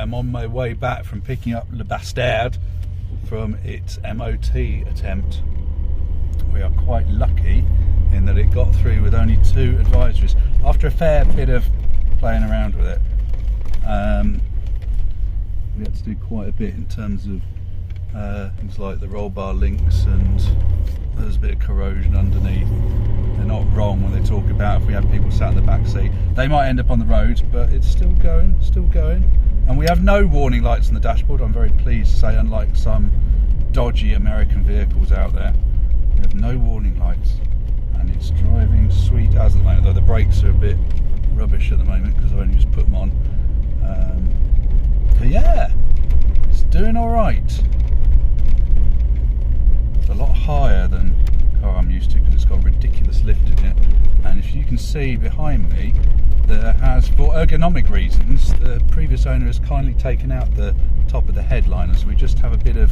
I'm on my way back from picking up Le Basterd from its MOT attempt. We are quite lucky in that it got through with only 2 advisories after a fair bit of playing around with it. We had to do quite a bit in terms of things like the roll bar links, and there's a bit of corrosion underneath. They're not wrong when they talk about if we have people sat in the back seat, they might end up on the road, but it's still going. And we have no warning lights on the dashboard, I'm very pleased to say, unlike some dodgy American vehicles out there. We have no warning lights, and it's driving sweet as at the moment, though the brakes are a bit rubbish at the moment because I've only just put them on. But yeah, it's doing alright. It's a lot higher than the car I'm used to because it's got a ridiculous lift in it. And if you can see behind me, there has, for ergonomic reasons, the previous owner has kindly taken out the top of the headliner, so we just have a bit of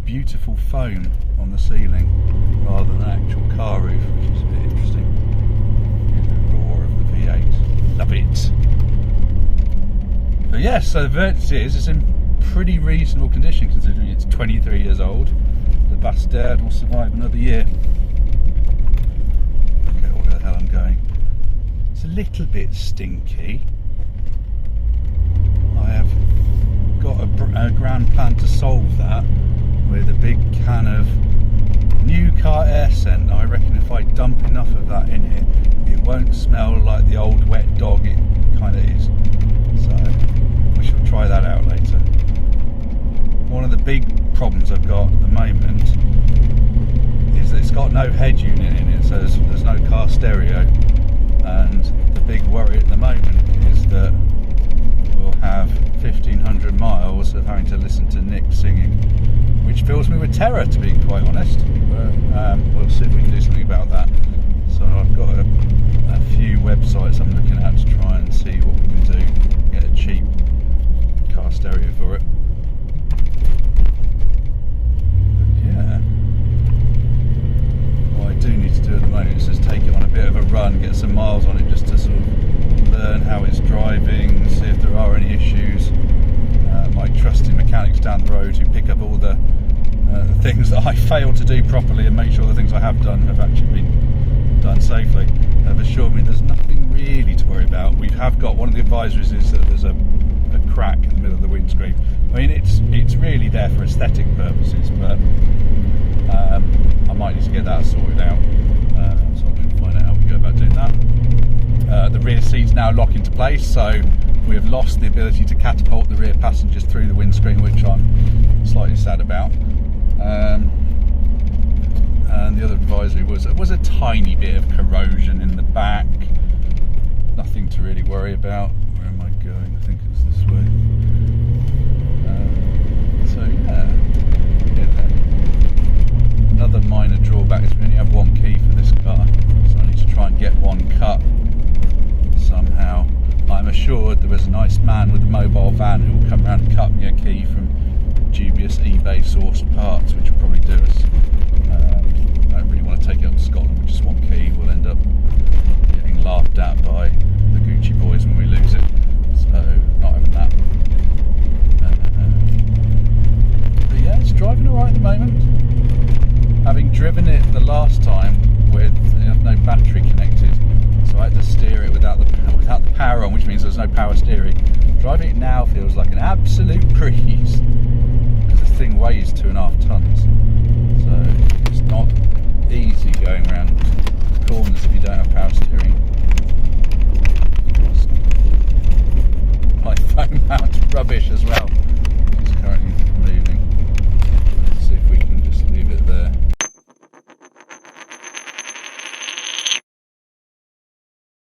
beautiful foam on the ceiling rather than an actual car roof, which is a bit interesting. Here's the roar of the V8. Love it. But yes, so the verdict is it's in pretty reasonable condition considering it's 23 years old. The Basterd will survive another year. Look at where the hell I'm going. It's a little bit stinky. I have got a grand plan to solve that with a big can of new car air scent. Now I reckon if I dump enough of that in here, it won't smell like the old wet dog it kind of is. So we shall try that out later. One of the big problems I've got at the moment is that it's got no head unit in it, so there's no car stereo. And the big worry at the moment is that we'll have 1,500 miles of having to listen to Nick singing, which fills me with terror, to be quite honest. But we'll see if we can do something about that. So I've got a few websites I'm looking at to try and see what we can do, get a cheap car stereo for it. Yeah. What I do need to do at the moment is just take it on a bit of a run, get some miles on it just to sort of learn how it's driving, see if there are any issues. My trusty mechanics down the road who pick up all the things that I failed to do properly and make sure the things I have done have actually been done safely have assured me there's nothing really to worry about. We have got, one of the advisories is that there's a crack in the middle of the windscreen. I mean, it's really there for aesthetic purposes, but I might need to get that sorted out. So I should find out how we go about doing that. The rear seats now lock into place, so we have lost the ability to catapult the rear passengers through the windscreen, which I'm slightly sad about. And the other advisory was a tiny bit of corrosion in the back. Nothing to really worry about. Where am I going? I think it's this way. So yeah. Another minor drawback is we only have one key for this car, so I need to try and get one cut somehow. I'm assured there is a nice man with a mobile van who will come around and cut me a key from dubious eBay sourced parts, which will probably do us. I don't really want to take it up to Scotland with just one key. We'll end up getting laughed at by the Gucci boys when we lose it, so not having that. But yeah, it's driving alright at the moment. Having driven it the last time with no battery connected, so I had to steer it without the power on, which means there's no power steering. Driving it now feels like an absolute breeze because the thing weighs 2.5 tons, so it's not easy going around corners if you don't have power steering. My phone mount's rubbish as well.